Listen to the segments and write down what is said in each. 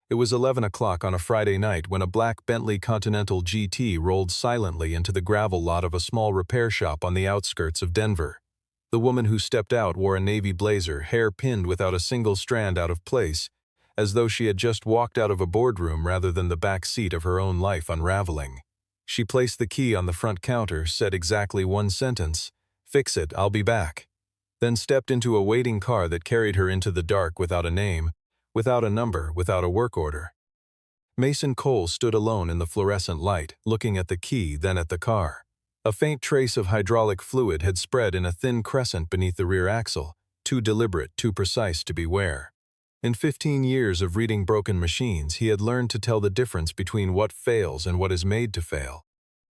It was 11 o'clock on a Friday night when a black Bentley Continental GT rolled silently into the gravel lot of a small repair shop on the outskirts of Denver. The woman who stepped out wore a navy blazer, hair pinned without a single strand out of place, as though she had just walked out of a boardroom rather than the back seat of her own life unraveling. She placed the key on the front counter, said exactly one sentence, "Fix it, I'll be back," then stepped into a waiting car that carried her into the dark without a name, without a number, without a work order. Mason Cole stood alone in the fluorescent light, looking at the key, then at the car. A faint trace of hydraulic fluid had spread in a thin crescent beneath the rear axle, too deliberate, too precise to beware. In 15 years of reading broken machines, he had learned to tell the difference between what fails and what is made to fail.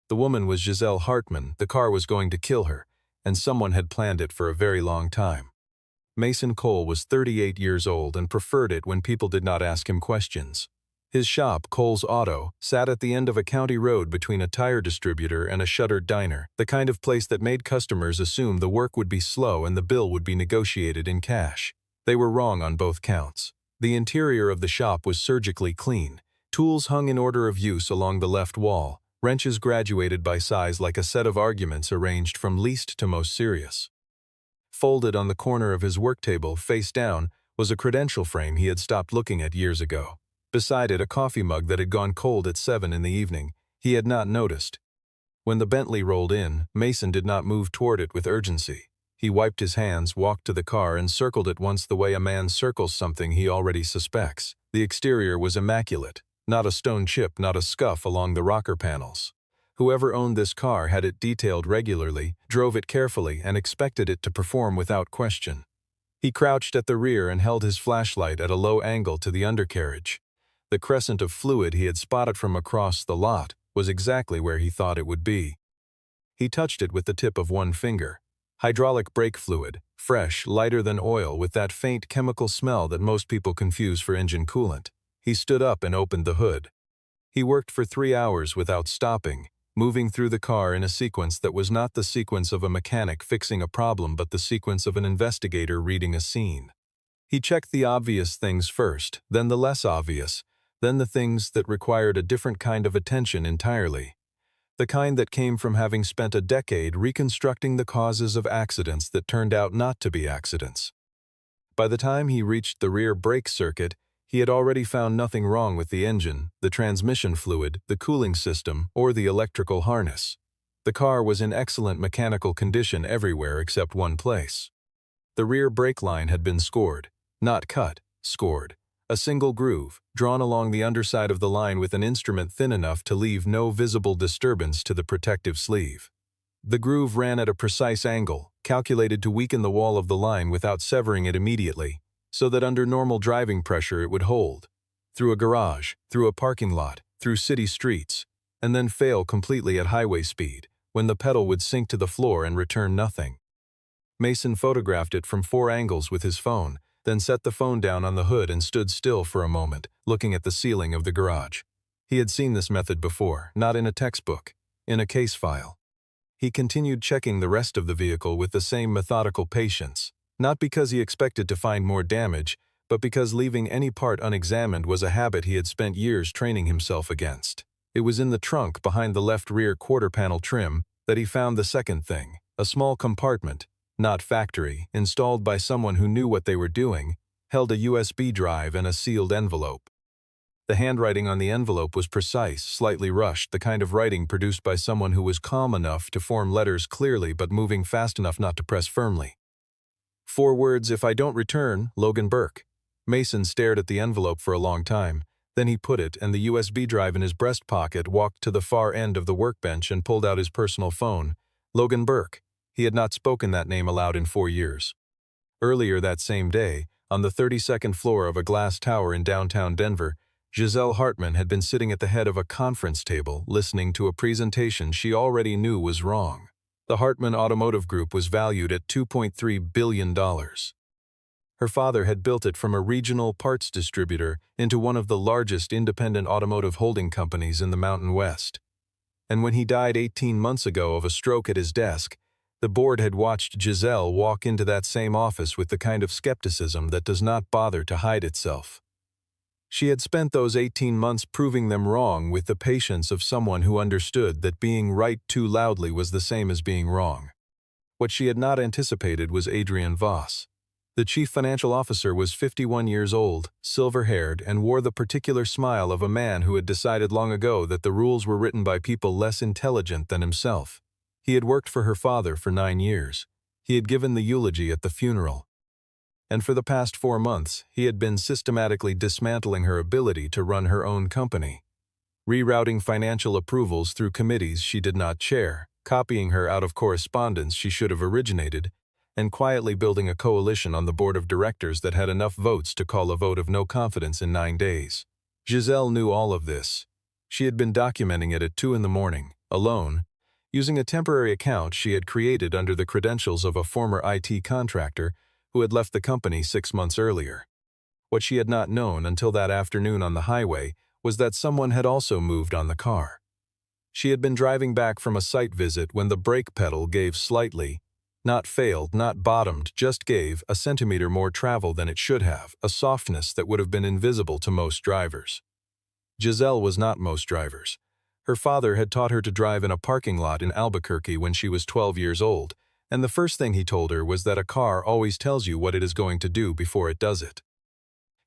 The woman was Giselle Hartman, the car was going to kill her, and someone had planned it for a very long time. Mason Cole was 38 years old and preferred it when people did not ask him questions. His shop, Cole's Auto, sat at the end of a county road between a tire distributor and a shuttered diner, the kind of place that made customers assume the work would be slow and the bill would be negotiated in cash. They were wrong on both counts. The interior of the shop was surgically clean. Tools hung in order of use along the left wall, wrenches graduated by size like a set of arguments arranged from least to most serious. Folded on the corner of his work table, face down, was a credential frame he had stopped looking at years ago. Beside it, a coffee mug that had gone cold at 7 in the evening. He had not noticed. When the Bentley rolled in, Mason did not move toward it with urgency. He wiped his hands, walked to the car, and circled it once the way a man circles something he already suspects. The exterior was immaculate. Not a stone chip, not a scuff along the rocker panels. Whoever owned this car had it detailed regularly, drove it carefully, and expected it to perform without question. He crouched at the rear and held his flashlight at a low angle to the undercarriage. The crescent of fluid he had spotted from across the lot was exactly where he thought it would be. He touched it with the tip of one finger. Hydraulic brake fluid, fresh, lighter than oil, with that faint chemical smell that most people confuse for engine coolant. He stood up and opened the hood. He worked for 3 hours without stopping, moving through the car in a sequence that was not the sequence of a mechanic fixing a problem but the sequence of an investigator reading a scene. He checked the obvious things first, then the less obvious, then the things that required a different kind of attention entirely. The kind that came from having spent a decade reconstructing the causes of accidents that turned out not to be accidents. By the time he reached the rear brake circuit, he had already found nothing wrong with the engine, the transmission fluid, the cooling system, or the electrical harness. The car was in excellent mechanical condition everywhere except one place. The rear brake line had been scored. Not cut, scored. A single groove, drawn along the underside of the line with an instrument thin enough to leave no visible disturbance to the protective sleeve. The groove ran at a precise angle, calculated to weaken the wall of the line without severing it immediately, so that under normal driving pressure it would hold. Through a garage, through a parking lot, through city streets, and then fail completely at highway speed, when the pedal would sink to the floor and return nothing. Mason photographed it from 4 angles with his phone, then set the phone down on the hood and stood still for a moment, looking at the ceiling of the garage. He had seen this method before, not in a textbook, in a case file. He continued checking the rest of the vehicle with the same methodical patience, not because he expected to find more damage, but because leaving any part unexamined was a habit he had spent years training himself against. It was in the trunk behind the left rear quarter-panel trim that he found the second thing, a small compartment, not factory, installed by someone who knew what they were doing, held a USB drive and a sealed envelope. The handwriting on the envelope was precise, slightly rushed, the kind of writing produced by someone who was calm enough to form letters clearly but moving fast enough not to press firmly. 4 words: "If I don't return, Logan Burke." Mason stared at the envelope for a long time. Then he put it and the USB drive in his breast pocket, walked to the far end of the workbench and pulled out his personal phone. Logan Burke. He had not spoken that name aloud in 4 years. Earlier that same day, on the 32nd floor of a glass tower in downtown Denver, Giselle Hartman had been sitting at the head of a conference table, listening to a presentation she already knew was wrong. The Hartman Automotive Group was valued at $2.3 billion. Her father had built it from a regional parts distributor into one of the largest independent automotive holding companies in the Mountain West. And when he died 18 months ago of a stroke at his desk, the board had watched Giselle walk into that same office with the kind of skepticism that does not bother to hide itself. She had spent those 18 months proving them wrong with the patience of someone who understood that being right too loudly was the same as being wrong. What she had not anticipated was Adrian Voss. The chief financial officer was 51 years old, silver-haired, and wore the particular smile of a man who had decided long ago that the rules were written by people less intelligent than himself. He had worked for her father for 9 years. He had given the eulogy at the funeral. And for the past 4 months, he had been systematically dismantling her ability to run her own company, rerouting financial approvals through committees she did not chair, copying her out of correspondence she should have originated, and quietly building a coalition on the board of directors that had enough votes to call a vote of no confidence in 9 days. Giselle knew all of this. She had been documenting it at 2 in the morning, alone, using a temporary account she had created under the credentials of a former IT contractor who had left the company 6 months earlier. What she had not known until that afternoon on the highway was that someone had also moved on the car. She had been driving back from a site visit when the brake pedal gave slightly, not failed, not bottomed, just gave a centimeter more travel than it should have, a softness that would have been invisible to most drivers. Giselle was not most drivers. Her father had taught her to drive in a parking lot in Albuquerque when she was 12 years old, and the first thing he told her was that a car always tells you what it is going to do before it does it.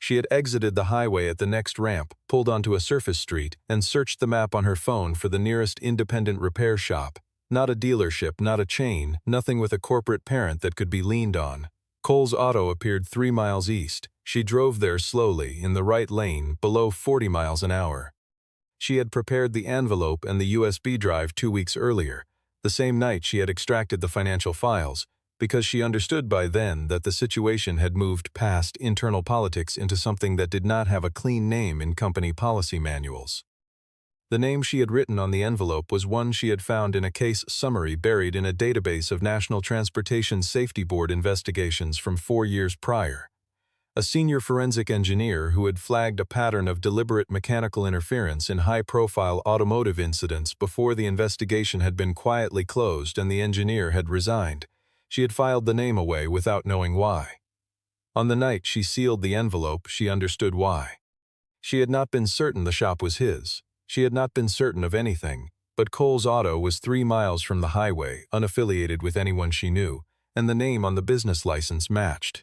She had exited the highway at the next ramp, pulled onto a surface street, and searched the map on her phone for the nearest independent repair shop. Not a dealership, not a chain, nothing with a corporate parent that could be leaned on. Cole's Auto appeared 3 miles east. She drove there slowly, in the right lane, below 40 miles an hour. She had prepared the envelope and the USB drive 2 weeks earlier, the same night she had extracted the financial files, because she understood by then that the situation had moved past internal politics into something that did not have a clean name in company policy manuals. The name she had written on the envelope was one she had found in a case summary buried in a database of National Transportation Safety Board investigations from 4 years prior. A senior forensic engineer who had flagged a pattern of deliberate mechanical interference in high-profile automotive incidents before the investigation had been quietly closed and the engineer had resigned. She had filed the name away without knowing why. On the night she sealed the envelope, she understood why. She had not been certain the shop was his. She had not been certain of anything, but Cole's Auto was 3 miles from the highway, unaffiliated with anyone she knew, and the name on the business license matched.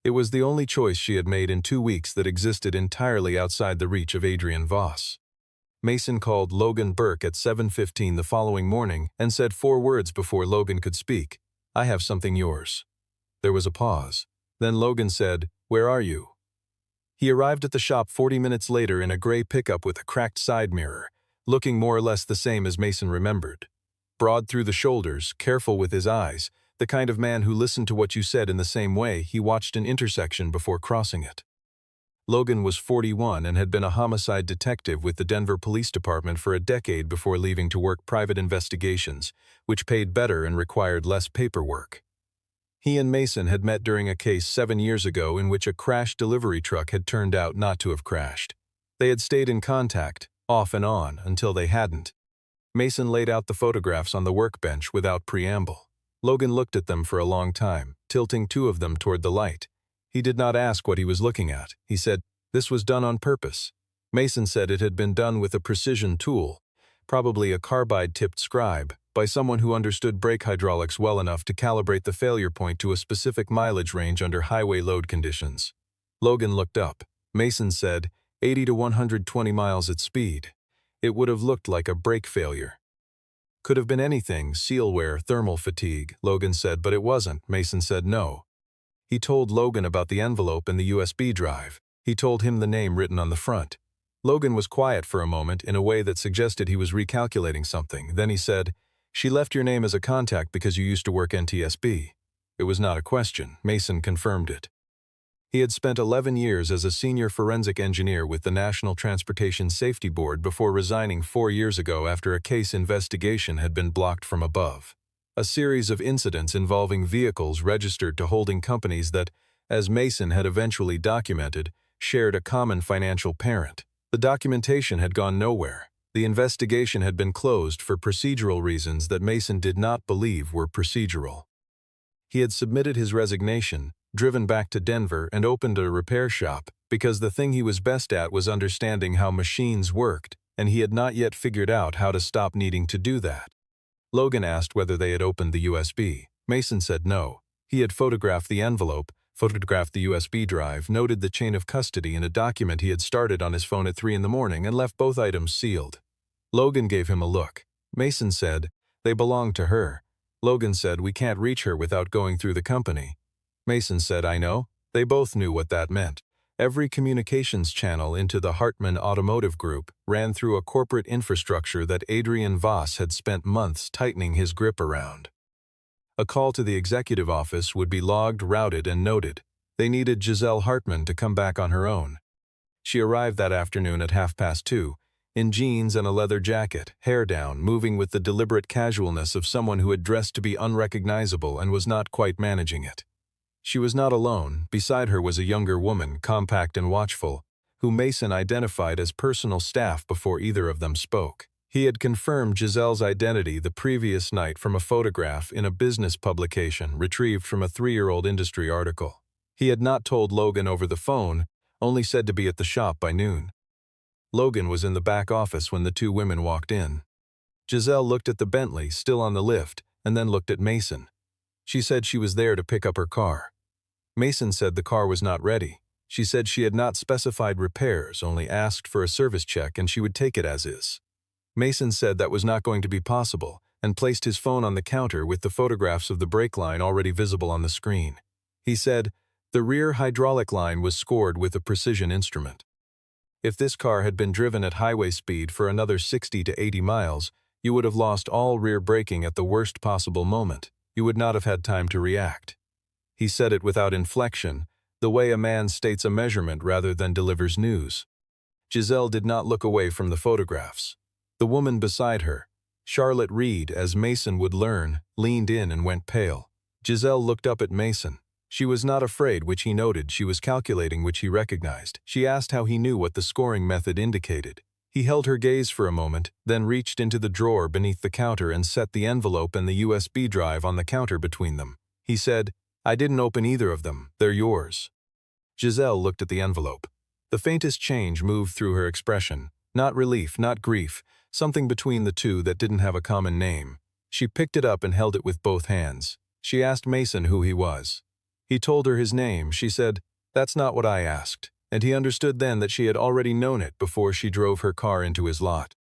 It was the only choice she had made in 2 weeks that existed entirely outside the reach of Adrian Voss. Mason called Logan Burke at 7:15 the following morning and said 4 words before Logan could speak. "I have something yours." There was a pause. Then Logan said, "Where are you?" He arrived at the shop 40 minutes later in a gray pickup with a cracked side mirror, looking more or less the same as Mason remembered. Broad through the shoulders, careful with his eyes, the kind of man who listened to what you said in the same way he watched an intersection before crossing it. Logan was 41 and had been a homicide detective with the Denver Police Department for a decade before leaving to work private investigations, which paid better and required less paperwork. He and Mason had met during a case 7 years ago in which a crashed delivery truck had turned out not to have crashed. They had stayed in contact, off and on, until they hadn't. Mason laid out the photographs on the workbench without preamble. Logan looked at them for a long time, tilting 2 of them toward the light. He did not ask what he was looking at. He said, "This was done on purpose." Mason said it had been done with a precision tool, probably a carbide-tipped scribe, by someone who understood brake hydraulics well enough to calibrate the failure point to a specific mileage range under highway load conditions. Logan looked up. Mason said, 80 to 120 miles at speed. It would have looked like a brake failure. Could have been anything, seal wear, thermal fatigue, Logan said, but it wasn't. Mason said no. He told Logan about the envelope and the USB drive. He told him the name written on the front. Logan was quiet for a moment in a way that suggested he was recalculating something. Then he said, "She left your name as a contact because you used to work NTSB." It was not a question. Mason confirmed it. He had spent 11 years as a senior forensic engineer with the National Transportation Safety Board before resigning 4 years ago after a case investigation had been blocked from above. A series of incidents involving vehicles registered to holding companies that, as Mason had eventually documented, shared a common financial parent. The documentation had gone nowhere. The investigation had been closed for procedural reasons that Mason did not believe were procedural. He had submitted his resignation, driven back to Denver, and opened a repair shop, because the thing he was best at was understanding how machines worked, and he had not yet figured out how to stop needing to do that. Logan asked whether they had opened the USB. Mason said no. He had photographed the envelope, photographed the USB drive, noted the chain of custody in a document he had started on his phone at 3 in the morning, and left both items sealed. Logan gave him a look. Mason said, "They belong to her." Logan said, "We can't reach her without going through the company." Mason said, "I know." They both knew what that meant. Every communications channel into the Hartman Automotive Group ran through a corporate infrastructure that Adrian Voss had spent months tightening his grip around. A call to the executive office would be logged, routed, and noted. They needed Giselle Hartman to come back on her own. She arrived that afternoon at 2:30, in jeans and a leather jacket, hair down, moving with the deliberate casualness of someone who had dressed to be unrecognizable and was not quite managing it. She was not alone. Beside her was a younger woman, compact and watchful, who Mason identified as personal staff before either of them spoke. He had confirmed Giselle's identity the previous night from a photograph in a business publication retrieved from a 3-year-old industry article. He had not told Logan over the phone, only said to be at the shop by noon. Logan was in the back office when the two women walked in. Giselle looked at the Bentley, still on the lift, and then looked at Mason. She said she was there to pick up her car. Mason said the car was not ready. She said she had not specified repairs, only asked for a service check and she would take it as is. Mason said that was not going to be possible, and placed his phone on the counter with the photographs of the brake line already visible on the screen. He said, "The rear hydraulic line was scored with a precision instrument. If this car had been driven at highway speed for another 60 to 80 miles, you would have lost all rear braking at the worst possible moment. You would not have had time to react." He said it without inflection, the way a man states a measurement rather than delivers news. Giselle did not look away from the photographs. The woman beside her, Charlotte Reed, as Mason would learn, leaned in and went pale. Giselle looked up at Mason. She was not afraid, which he noted. She was calculating, which he recognized. She asked how he knew what the scoring method indicated. He held her gaze for a moment, then reached into the drawer beneath the counter and set the envelope and the USB drive on the counter between them. He said, "I didn't open either of them. They're yours." Giselle looked at the envelope. The faintest change moved through her expression. Not relief, not grief. Something between the two that didn't have a common name. She picked it up and held it with both hands. She asked Mason who he was. He told her his name. She said, "That's not what I asked," and he understood then that she had already known it before she drove her car into his lot.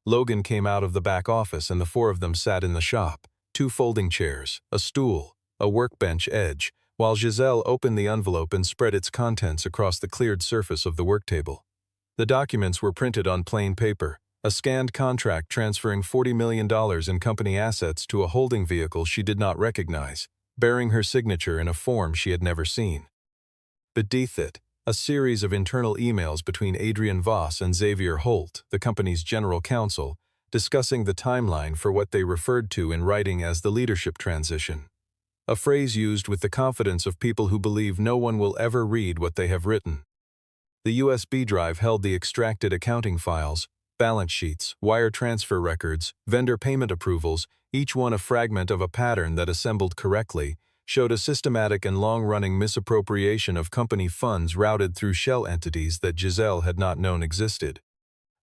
Logan came out of the back office and the four of them sat in the shop. 2 folding chairs, a stool, a workbench edge, while Giselle opened the envelope and spread its contents across the cleared surface of the work table. The documents were printed on plain paper. A scanned contract transferring $40 million in company assets to a holding vehicle she did not recognize, bearing her signature in a form she had never seen. Beneath it, a series of internal emails between Adrian Voss and Xavier Holt, the company's general counsel, discussing the timeline for what they referred to in writing as the leadership transition. A phrase used with the confidence of people who believe no one will ever read what they have written. The USB drive held the extracted accounting files, balance sheets, wire transfer records, vendor payment approvals, each one a fragment of a pattern that assembled correctly, showed a systematic and long-running misappropriation of company funds routed through shell entities that Giselle had not known existed.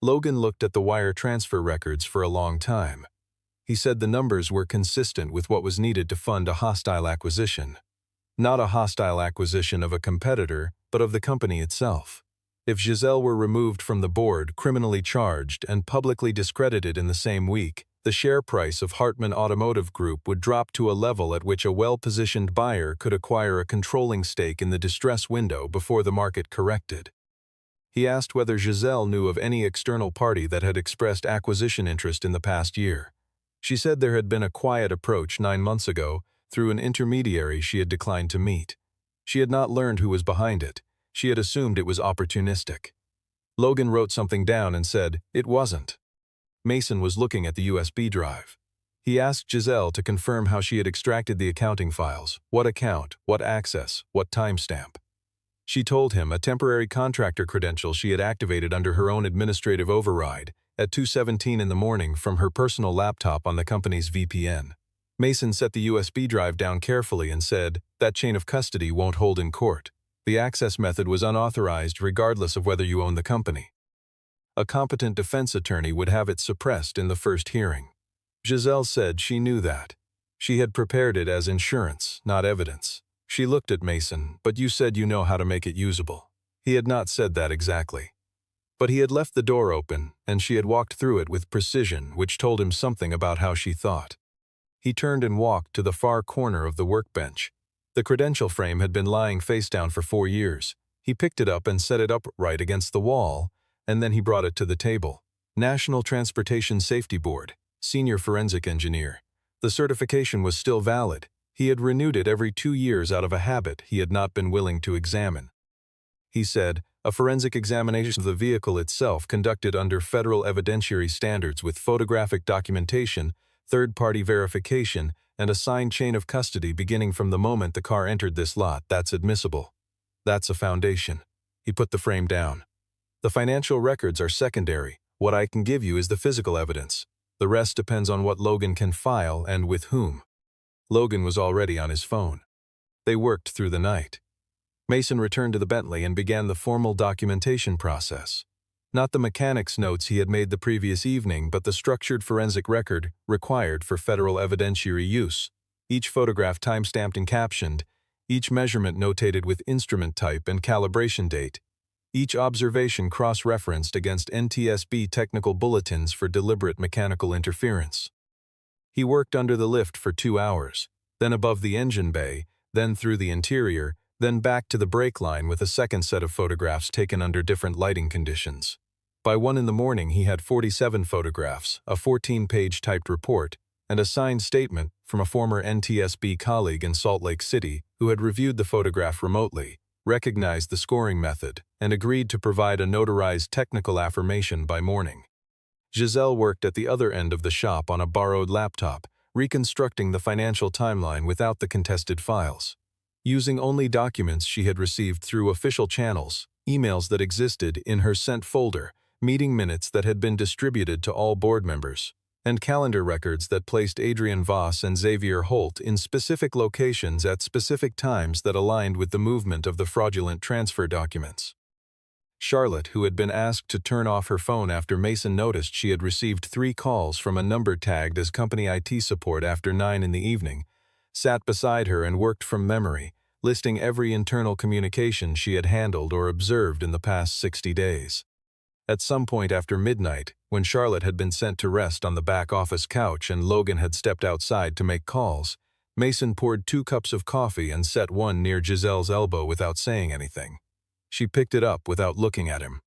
Logan looked at the wire transfer records for a long time. He said the numbers were consistent with what was needed to fund a hostile acquisition. Not a hostile acquisition of a competitor, but of the company itself. If Giselle were removed from the board, criminally charged, and publicly discredited in the same week, the share price of Hartman Automotive Group would drop to a level at which a well-positioned buyer could acquire a controlling stake in the distress window before the market corrected. He asked whether Giselle knew of any external party that had expressed acquisition interest in the past year. She said there had been a quiet approach 9 months ago through an intermediary she had declined to meet. She had not learned who was behind it. She had assumed it was opportunistic. Logan wrote something down and said, "It wasn't." Mason was looking at the USB drive. He asked Giselle to confirm how she had extracted the accounting files, what account, what access, what timestamp. She told him a temporary contractor credential she had activated under her own administrative override at 2:17 in the morning from her personal laptop on the company's VPN. Mason set the USB drive down carefully and said, "That chain of custody won't hold in court. The access method was unauthorized regardless of whether you own the company. A competent defense attorney would have it suppressed in the first hearing. Giselle said she knew that. She had prepared it as insurance, not evidence. She looked at Mason, but you said you know how to make it usable. He had not said that exactly. But he had left the door open, and she had walked through it with precision, which told him something about how she thought. He turned and walked to the far corner of the workbench. The credential frame had been lying face down for 4 years. He picked it up and set it upright against the wall, and then he brought it to the table. National Transportation Safety Board, Senior Forensic Engineer. The certification was still valid. He had renewed it every 2 years out of a habit he had not been willing to examine. He said, a forensic examination of the vehicle itself conducted under federal evidentiary standards with photographic documentation, third-party verification, and a signed chain of custody beginning from the moment the car entered this lot, that's admissible. That's a foundation. He put the frame down. The financial records are secondary. What I can give you is the physical evidence. The rest depends on what Logan can file and with whom. Logan was already on his phone. They worked through the night. Mason returned to the Bentley and began the formal documentation process. Not the mechanic's notes he had made the previous evening, but the structured forensic record required for federal evidentiary use. Each photograph time-stamped and captioned, each measurement notated with instrument type and calibration date, each observation cross-referenced against NTSB technical bulletins for deliberate mechanical interference. He worked under the lift for 2 hours, then above the engine bay, then through the interior, then back to the brake line with a second set of photographs taken under different lighting conditions. By 1 in the morning he had 47 photographs, a 14-page typed report, and a signed statement from a former NTSB colleague in Salt Lake City who had reviewed the photograph remotely, recognized the scoring method, and agreed to provide a notarized technical affirmation by morning. Giselle worked at the other end of the shop on a borrowed laptop, reconstructing the financial timeline without the contested files. Using only documents she had received through official channels, emails that existed in her sent folder, meeting minutes that had been distributed to all board members, and calendar records that placed Adrian Voss and Xavier Holt in specific locations at specific times that aligned with the movement of the fraudulent transfer documents. Charlotte, who had been asked to turn off her phone after Mason noticed she had received 3 calls from a number tagged as company IT support after 9 in the evening, sat beside her and worked from memory, listing every internal communication she had handled or observed in the past 60 days. At some point after midnight, when Charlotte had been sent to rest on the back office couch and Logan had stepped outside to make calls, Mason poured 2 cups of coffee and set one near Giselle's elbow without saying anything. She picked it up without looking at him.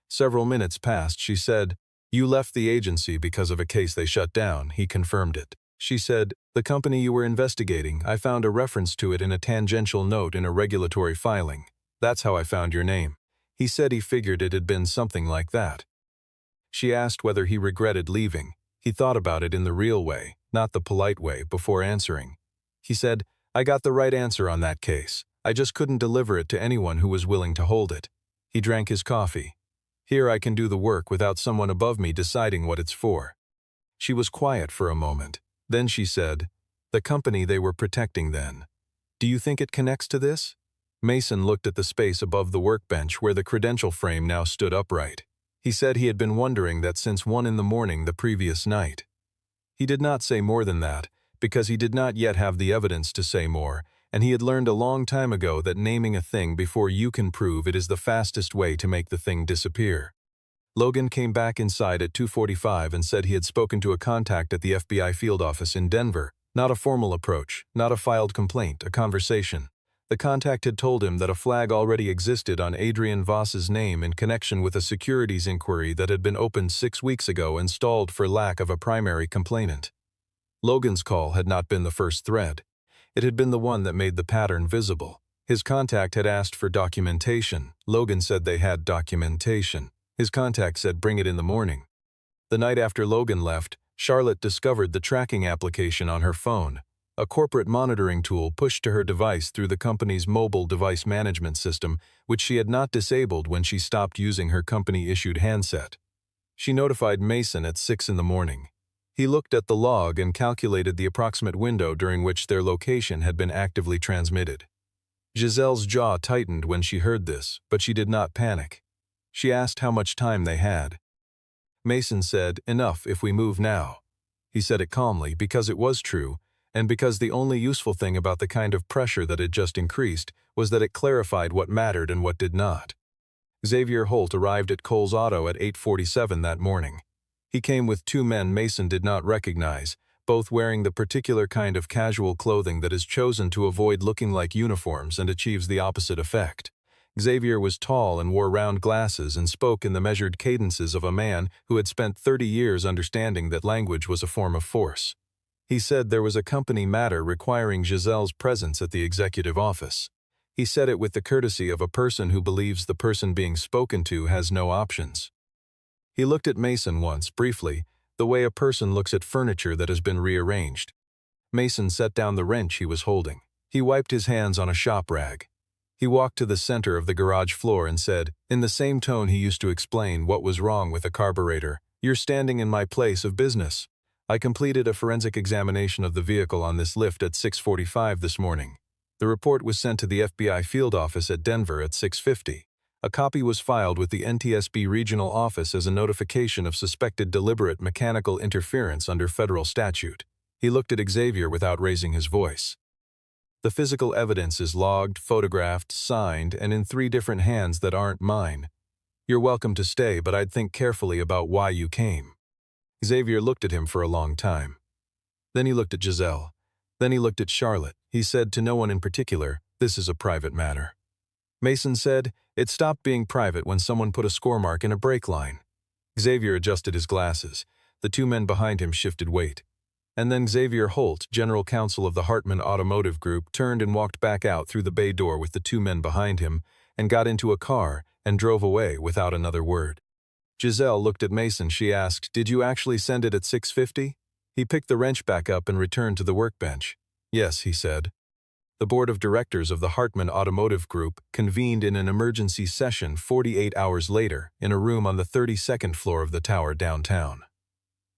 Several minutes passed. She said, "You left the agency because of a case they shut down." He confirmed it. She said, "The company you were investigating, I found a reference to it in a tangential note in a regulatory filing. That's how I found your name." He said he figured it had been something like that. She asked whether he regretted leaving. He thought about it in the real way, not the polite way, before answering. He said, "I got the right answer on that case. I just couldn't deliver it to anyone who was willing to hold it." He drank his coffee. "Here I can do the work without someone above me deciding what it's for." She was quiet for a moment. Then she said, "The company they were protecting then. Do you think it connects to this?" Mason looked at the space above the workbench where the credential frame now stood upright. He said he had been wondering that since 1 in the morning the previous night. He did not say more than that, because he did not yet have the evidence to say more, and he had learned a long time ago that naming a thing before you can prove it is the fastest way to make the thing disappear. Logan came back inside at 2:45 and said he had spoken to a contact at the FBI field office in Denver. Not a formal approach, not a filed complaint, a conversation. The contact had told him that a flag already existed on Adrian Voss's name in connection with a securities inquiry that had been opened 6 weeks ago and stalled for lack of a primary complainant. Logan's call had not been the first thread. It had been the one that made the pattern visible. His contact had asked for documentation. Logan said they had documentation. His contact said bring it in the morning. The night after Logan left, Charlotte discovered the tracking application on her phone, a corporate monitoring tool pushed to her device through the company's mobile device management system, which she had not disabled when she stopped using her company-issued handset. She notified Mason at 6 in the morning. He looked at the log and calculated the approximate window during which their location had been actively transmitted. Giselle's jaw tightened when she heard this, but she did not panic. She asked how much time they had. Mason said, "Enough if we move now." He said it calmly because it was true, and because the only useful thing about the kind of pressure that had just increased was that it clarified what mattered and what did not. Xavier Holt arrived at Cole's Auto at 8:47 that morning. He came with two men Mason did not recognize, both wearing the particular kind of casual clothing that is chosen to avoid looking like uniforms and achieves the opposite effect. Xavier was tall and wore round glasses and spoke in the measured cadences of a man who had spent 30 years understanding that language was a form of force. He said there was a company matter requiring Giselle's presence at the executive office. He said it with the courtesy of a person who believes the person being spoken to has no options. He looked at Mason once, briefly, the way a person looks at furniture that has been rearranged. Mason set down the wrench he was holding. He wiped his hands on a shop rag. He walked to the center of the garage floor and said, in the same tone he used to explain what was wrong with a carburetor, "You're standing in my place of business. I completed a forensic examination of the vehicle on this lift at 6:45 this morning. The report was sent to the FBI field office at Denver at 6:50. A copy was filed with the NTSB regional office as a notification of suspected deliberate mechanical interference under federal statute." He looked at Xavier without raising his voice. "The physical evidence is logged, photographed, signed, and in 3 different hands that aren't mine. You're welcome to stay, but I'd think carefully about why you came." Xavier looked at him for a long time. Then he looked at Giselle. Then he looked at Charlotte. He said to no one in particular, "This is a private matter." Mason said, "It stopped being private when someone put a score mark in a brake line." Xavier adjusted his glasses. The 2 men behind him shifted weight. And then Xavier Holt, general counsel of the Hartman Automotive Group, turned and walked back out through the bay door with the 2 men behind him, and got into a car and drove away without another word. Giselle looked at Mason. She asked, "Did you actually send it at 6:50? He picked the wrench back up and returned to the workbench. "Yes," he said. The board of directors of the Hartman Automotive Group convened in an emergency session 48 hours later in a room on the 32nd floor of the tower downtown.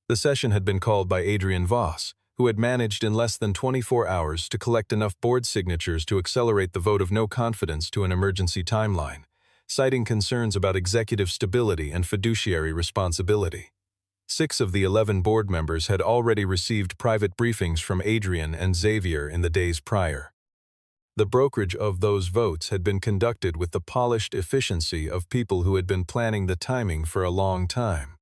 The session had been called by Adrian Voss, who had managed in less than 24 hours to collect enough board signatures to accelerate the vote of no confidence to an emergency timeline, citing concerns about executive stability and fiduciary responsibility. 6 of the 11 board members had already received private briefings from Adrian and Xavier in the days prior. The brokerage of those votes had been conducted with the polished efficiency of people who had been planning the timing for a long time.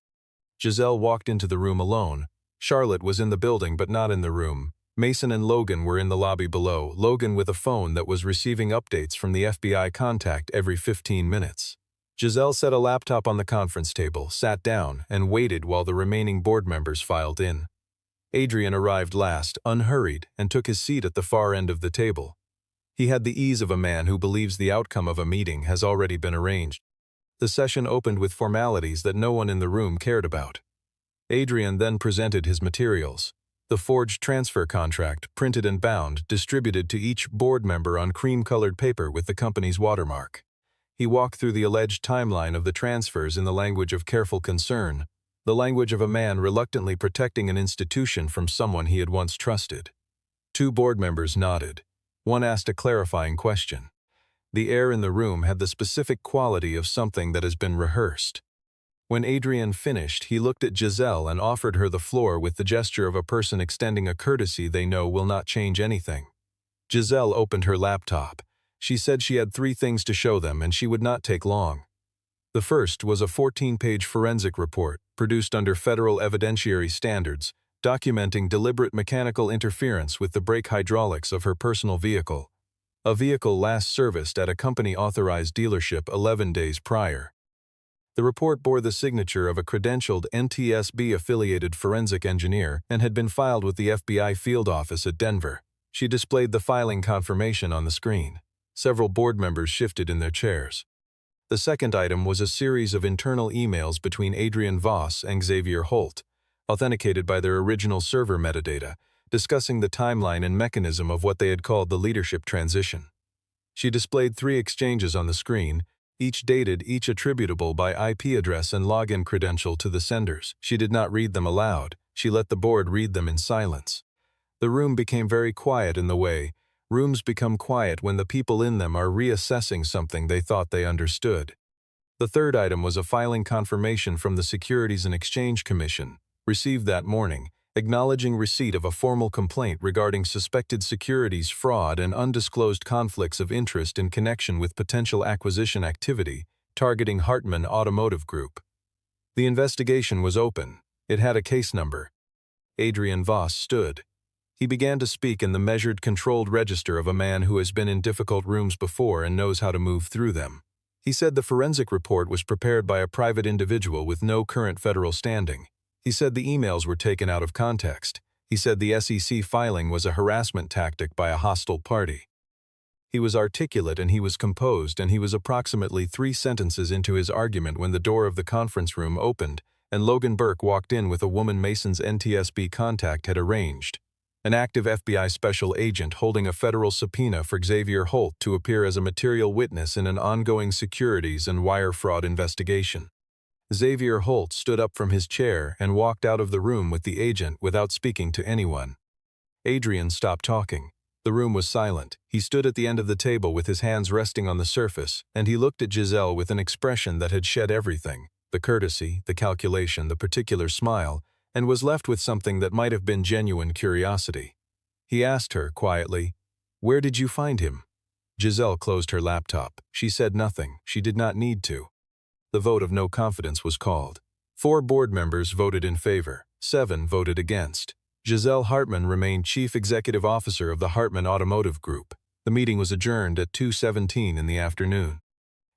Giselle walked into the room alone. Charlotte was in the building but not in the room. Mason and Logan were in the lobby below, Logan with a phone that was receiving updates from the FBI contact every 15 minutes. Giselle set a laptop on the conference table, sat down, and waited while the remaining board members filed in. Adrian arrived last, unhurried, and took his seat at the far end of the table. He had the ease of a man who believes the outcome of a meeting has already been arranged. The session opened with formalities that no one in the room cared about. Adrian then presented his materials. The forged transfer contract, printed and bound, distributed to each board member on cream-colored paper with the company's watermark. He walked through the alleged timeline of the transfers in the language of careful concern, the language of a man reluctantly protecting an institution from someone he had once trusted. 2 board members nodded. One asked a clarifying question. The air in the room had the specific quality of something that has been rehearsed. When Adrian finished, he looked at Giselle and offered her the floor with the gesture of a person extending a courtesy they know will not change anything. Giselle opened her laptop. She said she had 3 things to show them and she would not take long. The first was a 14-page forensic report, produced under federal evidentiary standards, documenting deliberate mechanical interference with the brake hydraulics of her personal vehicle, a vehicle last serviced at a company-authorized dealership 11 days prior. The report bore the signature of a credentialed NTSB-affiliated forensic engineer and had been filed with the FBI field office at Denver. She displayed the filing confirmation on the screen. Several board members shifted in their chairs. The second item was a series of internal emails between Adrian Voss and Xavier Holt, authenticated by their original server metadata, discussing the timeline and mechanism of what they had called the leadership transition. She displayed 3 exchanges on the screen, each dated, each attributable by IP address and login credential to the senders. She did not read them aloud. She let the board read them in silence. The room became very quiet in the way, Rooms become quiet when the people in them are reassessing something they thought they understood. The third item was a filing confirmation from the Securities and Exchange Commission, received that morning, acknowledging receipt of a formal complaint regarding suspected securities fraud and undisclosed conflicts of interest in connection with potential acquisition activity targeting Hartman Automotive Group. The investigation was open. It had a case number. Adrian Voss stood. He began to speak in the measured, controlled register of a man who has been in difficult rooms before and knows how to move through them. He said the forensic report was prepared by a private individual with no current federal standing. He said the emails were taken out of context. He said the SEC filing was a harassment tactic by a hostile party. He was articulate and he was composed, and he was approximately 3 sentences into his argument when the door of the conference room opened and Logan Burke walked in with a woman Mason's NTSB contact had arranged. An active FBI special agent holding a federal subpoena for Xavier Holt to appear as a material witness in an ongoing securities and wire fraud investigation. Xavier Holt stood up from his chair and walked out of the room with the agent without speaking to anyone. Adrian stopped talking. The room was silent. He stood at the end of the table with his hands resting on the surface, and he looked at Giselle with an expression that had shed everything, the courtesy, the calculation, the particular smile, and was left with something that might have been genuine curiosity. He asked her, quietly, "Where did you find him?" Giselle closed her laptop. She said nothing. She did not need to. The vote of no confidence was called. 4 board members voted in favor. 7 voted against. Giselle Hartman remained Chief Executive Officer of the Hartman Automotive Group. The meeting was adjourned at 2:17 in the afternoon.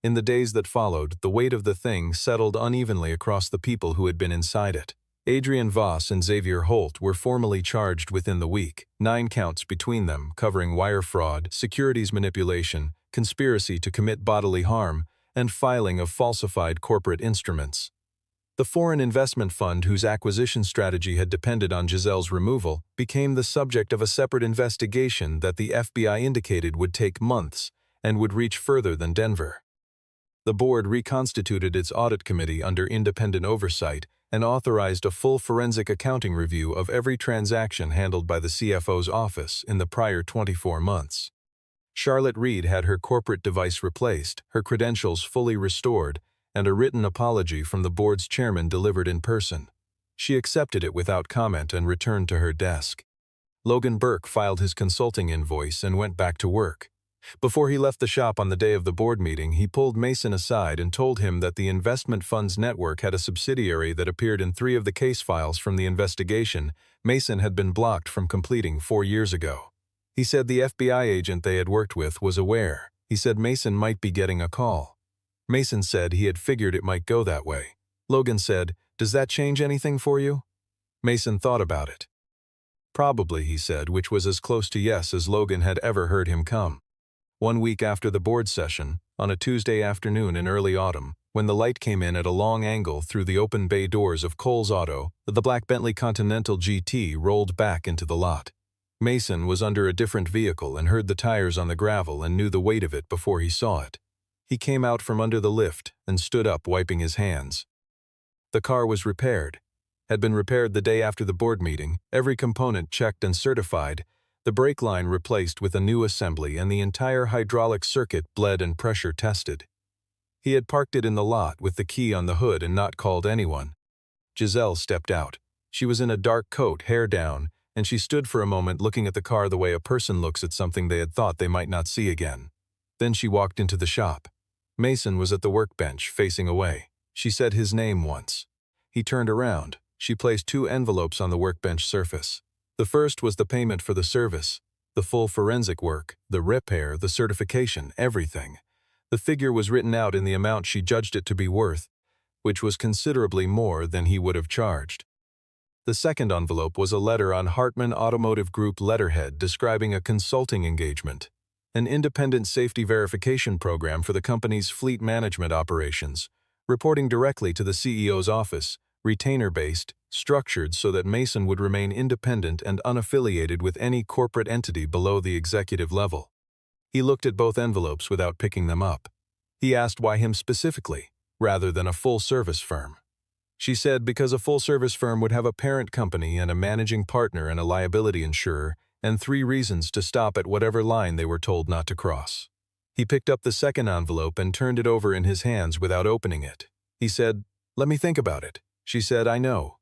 In the days that followed, the weight of the thing settled unevenly across the people who had been inside it. Adrian Voss and Xavier Holt were formally charged within the week, 9 counts between them, covering wire fraud, securities manipulation, conspiracy to commit bodily harm, and filing of falsified corporate instruments. The foreign investment fund whose acquisition strategy had depended on Giselle's removal became the subject of a separate investigation that the FBI indicated would take months and would reach further than Denver. The board reconstituted its audit committee under independent oversight and authorized a full forensic accounting review of every transaction handled by the CFO's office in the prior 24 months. Charlotte Reed had her corporate device replaced, her credentials fully restored, and a written apology from the board's chairman delivered in person. She accepted it without comment and returned to her desk. Logan Burke filed his consulting invoice and went back to work. Before he left the shop on the day of the board meeting, he pulled Mason aside and told him that the investment funds network had a subsidiary that appeared in 3 of the case files from the investigation Mason had been blocked from completing 4 years ago. He said the FBI agent they had worked with was aware. He said Mason might be getting a call. Mason said he had figured it might go that way. Logan said, "Does that change anything for you?" Mason thought about it. "Probably," he said, which was as close to yes as Logan had ever heard him come. 1 week after the board session, on a Tuesday afternoon in early autumn, when the light came in at a long angle through the open bay doors of Cole's Auto, the black Bentley Continental GT rolled back into the lot. Mason was under a different vehicle and heard the tires on the gravel and knew the weight of it before he saw it. He came out from under the lift and stood up, wiping his hands. The car was repaired. Had been repaired the day after the board meeting, every component checked and certified, the brake line replaced with a new assembly, and the entire hydraulic circuit bled and pressure tested. He had parked it in the lot with the key on the hood and not called anyone. Giselle stepped out. She was in a dark coat, hair down, and she stood for a moment looking at the car the way a person looks at something they had thought they might not see again. Then she walked into the shop. Mason was at the workbench, facing away. She said his name once. He turned around. She placed 2 envelopes on the workbench surface. The first was the payment for the service, the full forensic work, the repair, the certification, everything. The figure was written out in the amount she judged it to be worth, which was considerably more than he would have charged. The second envelope was a letter on Hartman Automotive Group letterhead describing a consulting engagement, an independent safety verification program for the company's fleet management operations, reporting directly to the CEO's office, retainer-based, structured so that Mason would remain independent and unaffiliated with any corporate entity below the executive level. He looked at both envelopes without picking them up. He asked why him specifically, rather than a full-service firm. She said because a full-service firm would have a parent company and a managing partner and a liability insurer, and 3 reasons to stop at whatever line they were told not to cross. He picked up the second envelope and turned it over in his hands without opening it. He said, "Let me think about it." She said, "I know."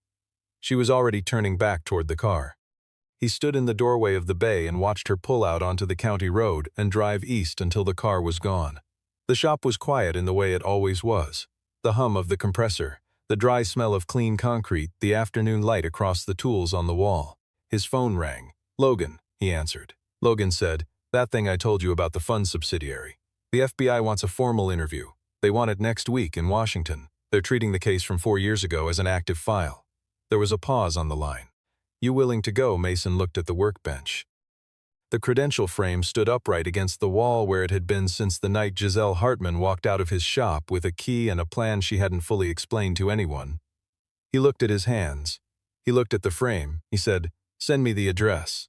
She was already turning back toward the car. He stood in the doorway of the bay and watched her pull out onto the county road and drive east until the car was gone. The shop was quiet in the way it always was. The hum of the compressor, the dry smell of clean concrete, the afternoon light across the tools on the wall. His phone rang. "Logan," he answered. Logan said, "That thing I told you about the fund subsidiary. The FBI wants a formal interview. They want it next week in Washington. They're treating the case from 4 years ago as an active file." There was a pause on the line. "You willing to go?" Mason looked at the workbench. The credential frame stood upright against the wall where it had been since the night Giselle Hartman walked out of his shop with a key and a plan she hadn't fully explained to anyone. He looked at his hands. He looked at the frame. He said, "Send me the address."